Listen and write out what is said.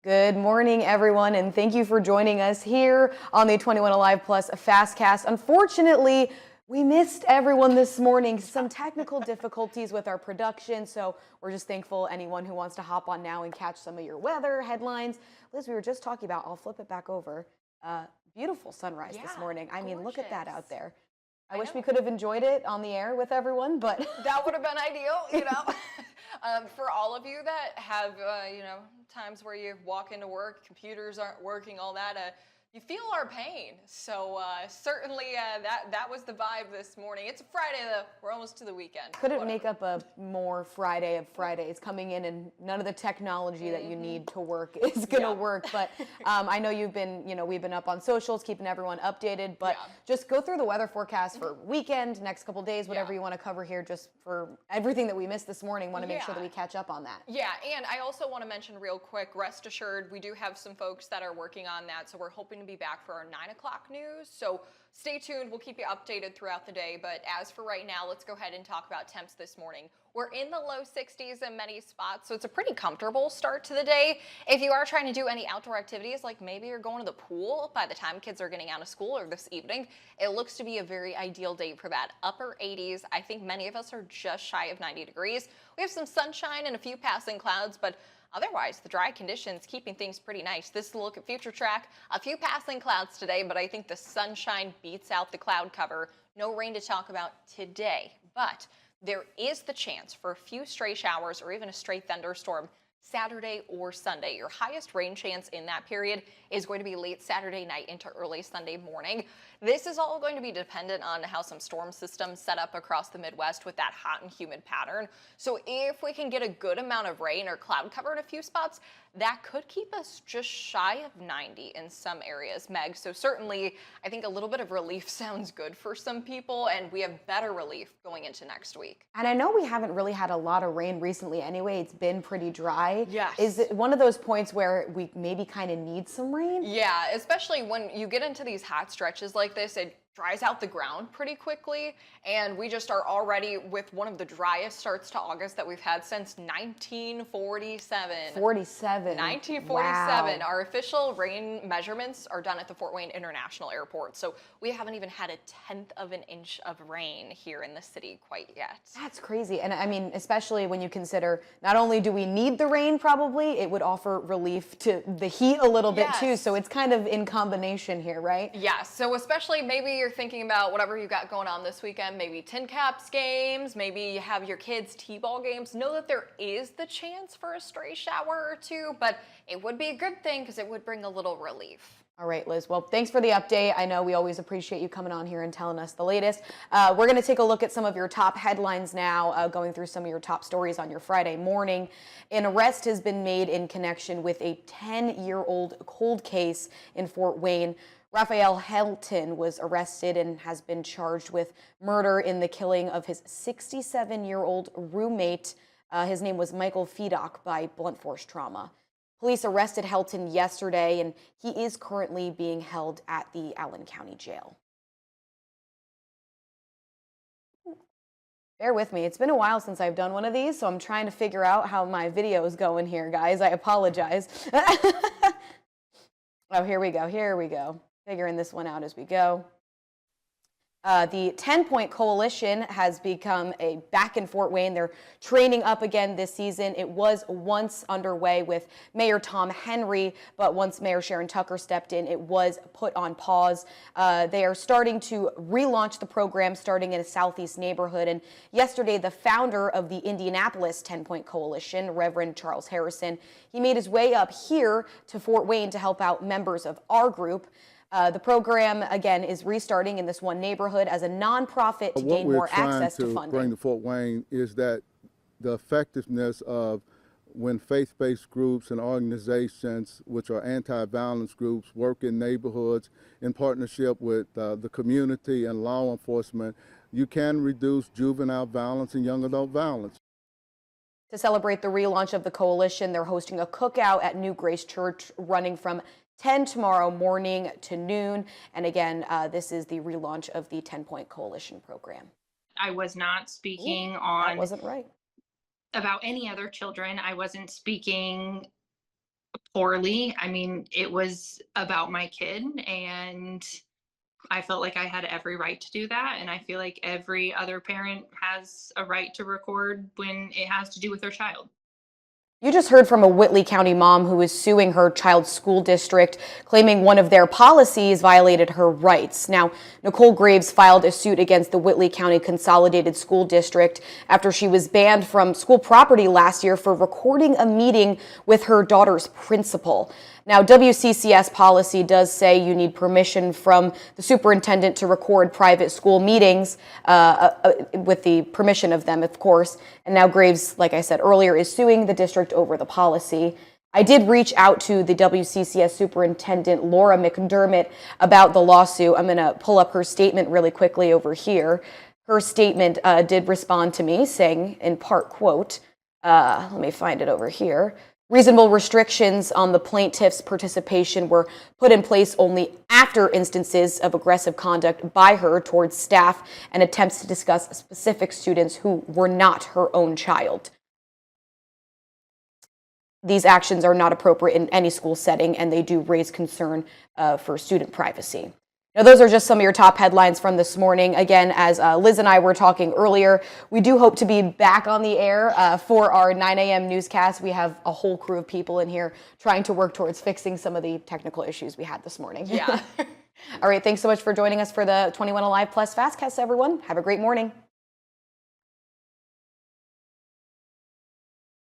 Good morning, everyone, and thank you for joining us here on the 21Alive Plus Fastcast. Unfortunately, we missed everyone this morning. Some technical difficulties with our production, so we're just thankful anyone who wants to hop on now and catch some of your weather headlines. Liz, we were just talking about, I'll flip it back over, beautiful sunrise this morning. I mean, look at that out there. I wish we could have enjoyed it on the air with everyone, but that would have been ideal, for all of you that have, times where you walk into work, computers aren't working, all that, you feel our pain. So certainly that was the vibe this morning. It's a Friday, though. We're almost to the weekend. Couldn't make up a more Friday of Fridays coming in, and none of the technology that you need to work is going to work. But I know you've been, we've been up on socials, keeping everyone updated. But just go through the weather forecast for weekend, next couple days, whatever you want to cover here, just for everything that we missed this morning. Want to make sure that we catch up on that. Yeah, and I also want to mention real quick, rest assured, we do have some folks that are working on that. So we're hoping to be back for our 9 o'clock news. So stay tuned. We'll keep you updated throughout the day. But as for right now, let's go ahead and talk about temps this morning. We're in the low 60s in many spots, so it's a pretty comfortable start to the day. If you are trying to do any outdoor activities, like maybe you're going to the pool by the time kids are getting out of school or this evening, it looks to be a very ideal day for that. Upper 80s. I think many of us are just shy of 90 degrees. We have some sunshine and a few passing clouds, but otherwise, the dry conditions keeping things pretty nice. This is a look at future track. A few passing clouds today, but I think the sunshine beats out the cloud cover. No rain to talk about today, but there is the chance for a few stray showers or even a stray thunderstorm Saturday or Sunday. Your highest rain chance in that period is going to be late Saturday night into early Sunday morning. This is all going to be dependent on how some storm systems set up across the Midwest with that hot and humid pattern. So if we can get a good amount of rain or cloud cover in a few spots, that could keep us just shy of 90 in some areas, Meg. So certainly, I think a little bit of relief sounds good for some people, and we have better relief going into next week. And I know we haven't really had a lot of rain recently anyway. It's been pretty dry. Yes. Is it one of those points where we maybe kind of need some rain? Yeah, especially when you get into these hot stretches like this, it dries out the ground pretty quickly, and we just are already with one of the driest starts to August that we've had since 1947. 1947. Wow. Our official rain measurements are done at the Fort Wayne International Airport, so we haven't even had a tenth of an inch of rain here in the city quite yet. That's crazy. And I mean, especially when you consider not only do we need the rain, probably it would offer relief to the heat a little bit too. So it's kind of in combination here, right? Yeah, so especially maybe you're thinking about whatever you got going on this weekend, maybe Tin Caps games, maybe you have your kids' T-ball games. Know that there is the chance for a stray shower or two, but it would be a good thing because it would bring a little relief. All right, Liz. Well, thanks for the update. I know we always appreciate you coming on here and telling us the latest. We're going to take a look at some of your top headlines now, going through some of your top stories on your Friday morning. An arrest has been made in connection with a 10-year-old cold case in Fort Wayne. Raphael Helton was arrested and has been charged with murder in the killing of his 67-year-old roommate. His name was Michael Fedock by blunt force trauma. Police arrested Helton yesterday, and he is currently being held at the Allen County Jail. Bear with me. It's been a while since I've done one of these, so I'm trying to figure out how my video is going here, guys. I apologize. Oh, here we go. Here we go. Figuring this one out as we go. The 10-Point Coalition has become back in Fort Wayne. They're training up again this season. It was once underway with Mayor Tom Henry, but once Mayor Sharon Tucker stepped in, it was put on pause. They are starting to relaunch the program starting in a southeast neighborhood. And yesterday, the founder of the Indianapolis 10-Point Coalition, Reverend Charles Harrison, he made his way up here to Fort Wayne to help out members of our group. The program, again, is restarting in this one neighborhood as a nonprofit to gain more access to funding. What we're trying to bring to Fort Wayne is that the effectiveness of when faith-based groups and organizations, which are anti-violence groups, work in neighborhoods in partnership with the community and law enforcement, you can reduce juvenile violence and young adult violence. To celebrate the relaunch of the coalition, they're hosting a cookout at New Grace Church running from 10 tomorrow morning to noon. And again, this is the relaunch of the 10-Point Coalition program. I was not speaking That wasn't right. about any other children. I wasn't speaking poorly. I mean, it was about my kid, and I felt like I had every right to do that. And I feel like every other parent has a right to record when it has to do with their child. You just heard from a Whitley County mom who is suing her child's school district, claiming one of their policies violated her rights. Now, Nicole Graves filed a suit against the Whitley County Consolidated School District after she was banned from school property last year for recording a meeting with her daughter's principal. Now, WCCS policy does say you need permission from the superintendent to record private school meetings with the permission of them, of course. And now Graves, like I said earlier, is suing the district over the policy. I did reach out to the WCCS superintendent, Laura McDermott, about the lawsuit. I'm going to pull up her statement really quickly over here. Her statement did respond to me saying, in part, quote, let me find it over here. Reasonable restrictions on the plaintiff's participation were put in place only after instances of aggressive conduct by her towards staff and attempts to discuss specific students who were not her own child. These actions are not appropriate in any school setting, and they do raise concern for student privacy. Now, those are just some of your top headlines from this morning. Again, as Liz and I were talking earlier, we do hope to be back on the air for our 9 a.m. newscast. We have a whole crew of people in here trying to work towards fixing some of the technical issues we had this morning. Yeah. All right, thanks so much for joining us for the 21Alive Plus Fastcast, everyone. Have a great morning.